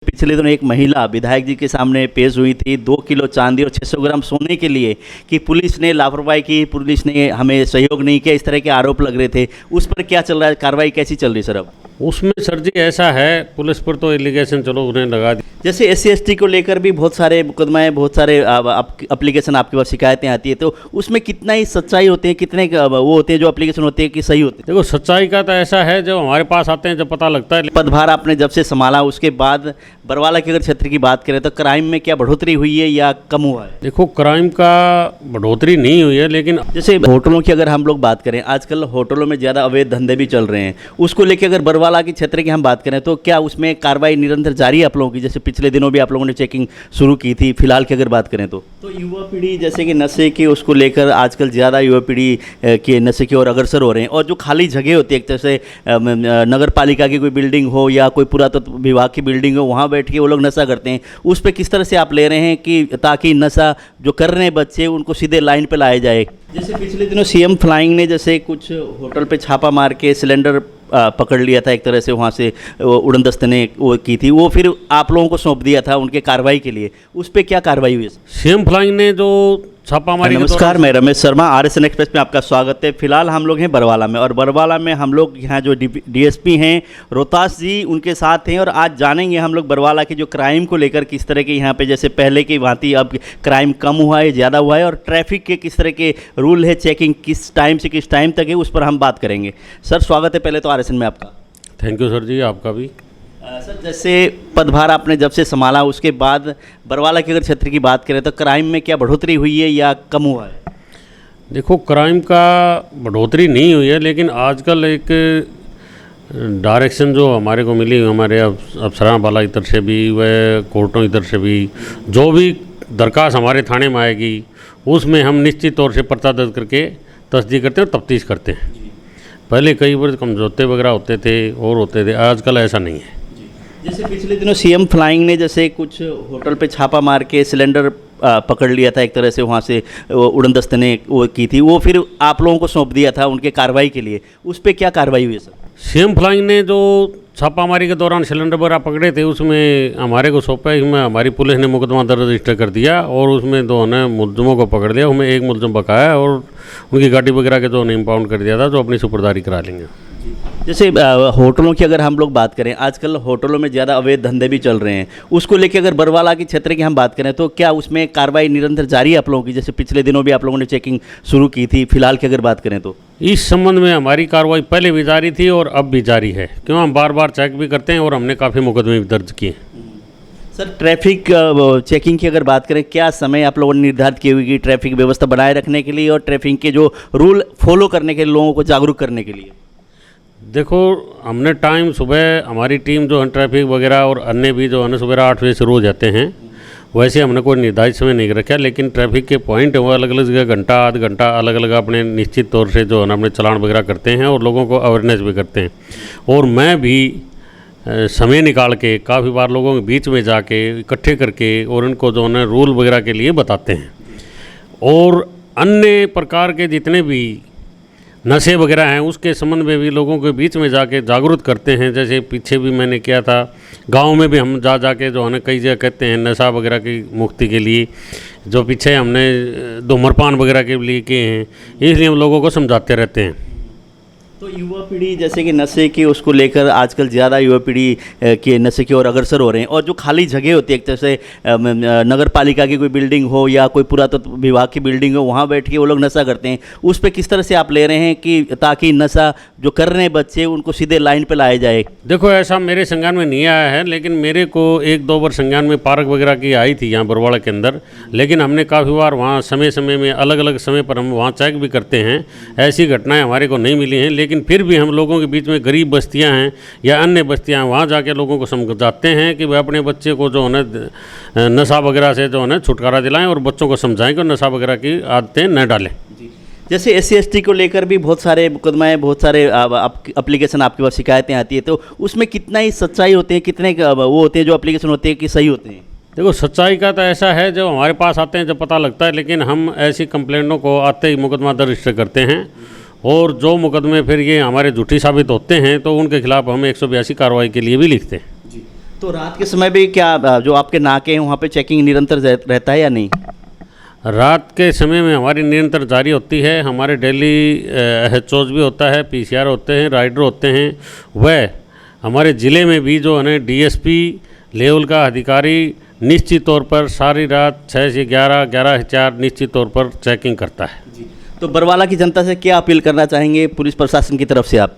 पिछले दिनों एक महिला विधायक जी के सामने पेश हुई थी 2 किलो चांदी और 600 ग्राम सोने के लिए कि पुलिस ने लापरवाही की, पुलिस ने हमें सहयोग नहीं किया, इस तरह के आरोप लग रहे थे। उस पर क्या चल रहा है, कार्रवाई कैसी चल रही है सर अब? उसमें सर जी ऐसा है, पुलिस पर तो एलिगेशन चलो उन्हें लगा दी। जैसे SC ST को लेकर भी बहुत सारे मुकदमे, बहुत सारे एप्लीकेशन आपके पास शिकायतें आती है, तो उसमें कितना ही सच्चाई होते हैं, कितने वो होते हैं जो एप्लीकेशन होते हैं कि सही होते हैं? देखो सच्चाई का तो ऐसा है, जब हमारे पास आते हैं जब पता लगता है। पदभार आपने जब से संभाला उसके बाद बरवाला के अगर क्षेत्र की बात करें तो क्राइम में क्या बढ़ोतरी हुई है या कम हुआ है? देखो क्राइम का बढ़ोतरी नहीं हुई है, लेकिन जैसे होटलों की अगर हम लोग बात करें, आजकल होटलों में ज़्यादा अवैध धंधे भी चल रहे हैं, उसको लेकर अगर बरवाला के क्षेत्र की हम बात करें तो क्या उसमें कार्रवाई निरंतर जारी है आप लोगों की? जैसे पिछले दिनों भी आप लोगों ने चेकिंग शुरू की थी, फिलहाल की अगर बात करें तो युवा पीढ़ी जैसे कि नशे की उसको लेकर आजकल ज़्यादा युवा पीढ़ी के नशे की ओर अग्रसर हो रहे हैं, और जो खाली जगह होती है, जैसे नगर पालिका की कोई बिल्डिंग हो या कोई पुरातत्व विभाग की बिल्डिंग हो, वहाँ बैठ के वो लोग नशा करते हैं, उस पर किस तरह से आप ले रहे हैं कि ताकि नशा जो कर रहे हैं बच्चे उनको सीधे लाइन पे लाया जाए? जैसे पिछले दिनों CM फ्लाइंग ने जैसे कुछ होटल पे छापा मार के सिलेंडर पकड़ लिया था, एक तरह से वहाँ से उड़न दस्ते ने वो की थी, वो फिर आप लोगों को सौंप दिया था उनके कार्रवाई के लिए, उस पर क्या कार्रवाई हुई? CM फ्लाइंग ने जो छापामारी। नमस्कार, मैं रमेश शर्मा, RSN एक्सप्रेस में आपका स्वागत है। फिलहाल हम लोग हैं बरवाला में, और बरवाला में हम लोग यहाँ जो DSP हैं रोहतास जी उनके साथ हैं, और आज जानेंगे हम लोग बरवाला की जो क्राइम को लेकर किस तरह के यहाँ पे जैसे पहले की भांति अब क्राइम कम हुआ है, ज़्यादा हुआ है, और ट्रैफिक के किस तरह के रूल है, चेकिंग किस टाइम से किस टाइम तक है, उस पर हम बात करेंगे। सर स्वागत है पहले तो RSN में आपका। थैंक यू सर जी, आपका भी। सर जैसे पदभार आपने जब से संभाला उसके बाद बरवाला के अगर क्षेत्र की बात करें तो क्राइम में क्या बढ़ोतरी हुई है या कम हुआ है? देखो क्राइम का बढ़ोतरी नहीं हुई है, लेकिन आजकल एक डायरेक्शन जो हमारे को मिली, हमारे अफसरान वाला की तरफ से भी व कोर्टों की तरफ से भी, जो भी दरखास्त हमारे थाने में आएगी उसमें हम निश्चित तौर से पर्चा दर्ज करके तस्दीक करते हैं और तफ्तीश करते हैं। पहले कई बार समझौते वगैरह होते थे और होते थे, आजकल ऐसा नहीं है। जैसे पिछले दिनों CM फ्लाइंग ने जैसे कुछ होटल पे छापा मार के सिलेंडर पकड़ लिया था, एक तरह से वहाँ से उड़न दस्ते ने वो की थी, वो फिर आप लोगों को सौंप दिया था उनके कार्रवाई के लिए, उस पर क्या कार्रवाई हुई है सर? CM फ्लाइंग ने जो छापामारी के दौरान सिलेंडर वगैरह पकड़े थे उसमें हमारे को सौंपा, इसमें हमारी पुलिस ने मुकदमा दर्ज रजिस्टर कर दिया और उसमें दो ने मुलजमों को पकड़ लिया, उसमें एक मुलजम बकाया और उनकी गाड़ी वगैरह के जो इम्पाउंड कर दिया था, जो अपनी सुपुर्दारी करा लेंगे। जैसे होटलों की अगर हम लोग बात करें, आजकल होटलों में ज़्यादा अवैध धंधे भी चल रहे हैं, उसको लेकर अगर बरवाला के क्षेत्र की हम बात करें तो क्या उसमें कार्रवाई निरंतर जारी है आप लोगों की? जैसे पिछले दिनों भी आप लोगों ने चेकिंग शुरू की थी, फिलहाल की अगर बात करें तो इस संबंध में हमारी कार्रवाई पहले भी जारी थी और अब भी जारी है, क्यों हम बार बार चेक भी करते हैं और हमने काफ़ी मुकदमे भी दर्ज किए। सर ट्रैफिक चेकिंग की अगर बात करें, क्या समय आप लोगों ने निर्धारित की हुई कि ट्रैफिक व्यवस्था बनाए रखने के लिए और ट्रैफिक के जो रूल फॉलो करने के लिए, लोगों को जागरूक करने के लिए? देखो हमने टाइम सुबह, हमारी टीम जो है ट्रैफिक वगैरह और अन्य भी जो है सुबह 8 बजे शुरू हो जाते हैं, वैसे हमने कोई निर्धारित समय नहीं रखा, लेकिन ट्रैफिक के पॉइंट वो अलग अलग जगह घंटा आध घंटा अलग अलग अपने निश्चित तौर से जो है अपने चलान वगैरह करते हैं और लोगों को अवेयरनेस भी करते हैं। और मैं भी समय निकाल के काफ़ी बार लोगों के बीच में जाके इकट्ठे करके और उनको जो है रूल वगैरह के लिए बताते हैं, और अन्य प्रकार के जितने भी नशे वगैरह हैं उसके संबंध में भी लोगों के बीच में जाके जागरूक करते हैं। जैसे पीछे भी मैंने किया था, गांव में भी हम जाके जो है कई जगह कहते हैं नशा वगैरह की मुक्ति के लिए, जो पीछे हमने धूम्रपान वगैरह के लिए किए हैं, इसलिए हम लोगों को समझाते रहते हैं। तो युवा पीढ़ी जैसे कि नशे की उसको लेकर आजकल ज़्यादा युवा पीढ़ी के नशे की ओर अग्रसर हो रहे हैं, और जो खाली जगह होती है, जैसे नगर पालिका की कोई बिल्डिंग हो या कोई पुरातत्व विभाग की बिल्डिंग हो, वहाँ बैठ के वो लोग नशा करते हैं, उस पर किस तरह से आप ले रहे हैं कि ताकि नशा जो कर रहे हैं बच्चे उनको सीधे लाइन पर लाया जाए? देखो ऐसा मेरे संज्ञान में नहीं आया है, लेकिन मेरे को 1-2 बार संज्ञान में पार्क वगैरह की आई थी यहाँ बरवाड़ा के अंदर, लेकिन हमने काफ़ी बार वहाँ समय समय में अलग अलग समय पर हम वहाँ चेक भी करते हैं, ऐसी घटनाएँ हमारे को नहीं मिली हैं। लेकिन फिर भी हम लोगों के बीच में गरीब बस्तियां हैं या अन्य बस्तियां हैं, वहाँ जाके लोगों को समझाते हैं कि वे अपने बच्चे को जो है नशा वगैरह से जो है छुटकारा दिलाएं और बच्चों को समझाएं कि नशा वगैरह की आदतें न डालें। जैसे SC ST को लेकर भी बहुत सारे मुकदमे, बहुत सारे एप्लीकेशन आपके पास शिकायतें आती है, तो उसमें कितना ही सच्चाई होते हैं, कितने वो होते हैं जो एप्लीकेशन होते हैं कि सही होते हैं? देखो सच्चाई का तो ऐसा है, जब हमारे पास आते हैं जब पता लगता है, लेकिन हम ऐसी कंप्लेंटों को आते ही मुकदमा दर्ज रजिस्टर करते हैं, और जो मुकदमे फिर ये हमारे झूठी साबित होते हैं तो उनके खिलाफ हम 182 कार्रवाई के लिए भी लिखते हैं। तो रात के समय भी क्या जो आपके नाके हैं वहाँ पे चेकिंग निरंतर रहता है या नहीं? रात के समय में हमारी निरंतर जारी होती है। हमारे डेली एचओज भी होता है, पीसीआर होते हैं, राइडर होते हैं। वह हमारे ज़िले में भी जो है डीएसपी लेवल का अधिकारी निश्चित तौर पर सारी रात 6 से 11, 11 से 4 निश्चित तौर पर चेकिंग करता है। तो बरवाला की जनता से क्या अपील करना चाहेंगे पुलिस प्रशासन की तरफ से आप?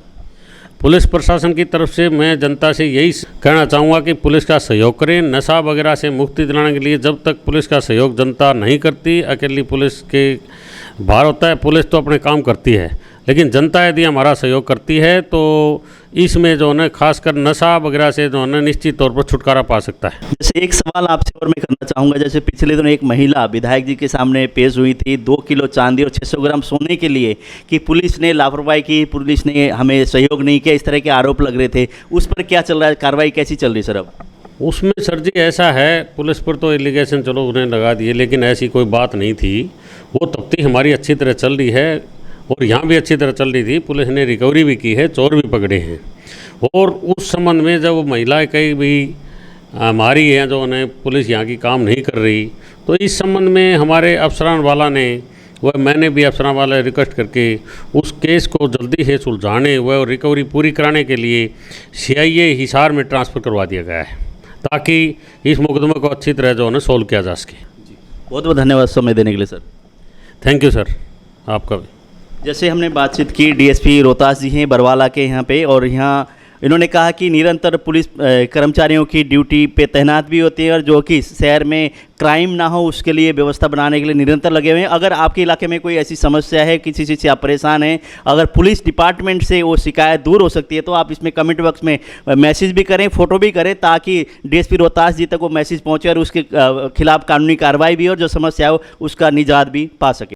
पुलिस प्रशासन की तरफ से मैं जनता से यही कहना चाहूँगा कि पुलिस का सहयोग करें। नशा वगैरह से मुक्ति दिलाने के लिए जब तक पुलिस का सहयोग जनता नहीं करती, अकेली पुलिस के भार होता है। पुलिस तो अपने काम करती है, लेकिन जनता यदि हमारा सहयोग करती है तो इसमें जो है खासकर नशा वगैरह से जो है निश्चित तौर पर छुटकारा पा सकता है। जैसे एक सवाल आपसे और मैं करना चाहूँगा, जैसे पिछले दिनों एक महिला विधायक जी के सामने पेश हुई थी 2 किलो चांदी और 600 ग्राम सोने के लिए कि पुलिस ने लापरवाही की, पुलिस ने हमें सहयोग नहीं किया, इस तरह के आरोप लग रहे थे। उस पर क्या चल रहा है, कार्रवाई कैसी चल रही है सर अब? उसमें सर जी ऐसा है, पुलिस पर तो एलिगेशन चलो उन्हें लगा दिए, लेकिन ऐसी कोई बात नहीं थी। वो तफ्तीश हमारी अच्छी तरह चल रही है और यहाँ भी अच्छी तरह चल रही थी। पुलिस ने रिकवरी भी की है, चोर भी पकड़े हैं। और उस संबंध में जब महिलाएं कहीं भी हमारी हैं जो उन्हें पुलिस यहाँ की काम नहीं कर रही, तो इस संबंध में हमारे अफसरान वाला ने मैंने भी अफसरान वाला रिक्वेस्ट करके उस केस को जल्दी से सुलझाने व रिकवरी पूरी कराने के लिए सीआईए हिसार में ट्रांसफ़र करवा दिया गया है, ताकि इस मुकदमे को अच्छी तरह जो है सोल्व किया जा सके। बहुत बहुत धन्यवाद समय देने के लिए सर। थैंक यू सर, आपका भी। जैसे हमने बातचीत की डीएसपी रोहतास जी हैं बरवाला के यहाँ पे, और यहाँ इन्होंने कहा कि निरंतर पुलिस कर्मचारियों की ड्यूटी पे तैनात भी होती है और जो कि शहर में क्राइम ना हो उसके लिए व्यवस्था बनाने के लिए निरंतर लगे हुए हैं। अगर आपके इलाके में कोई ऐसी समस्या है, किसी चीज़ से आप परेशान हैं, अगर पुलिस डिपार्टमेंट से वो शिकायत दूर हो सकती है, तो आप इसमें कमेंट बॉक्स में मैसेज भी करें, फ़ोटो भी करें, ताकि डीएसपी रोहतास जी तक वो मैसेज पहुँचे और उसके खिलाफ कानूनी कार्रवाई भी हो और जो समस्या हो उसका निजात भी पा सके।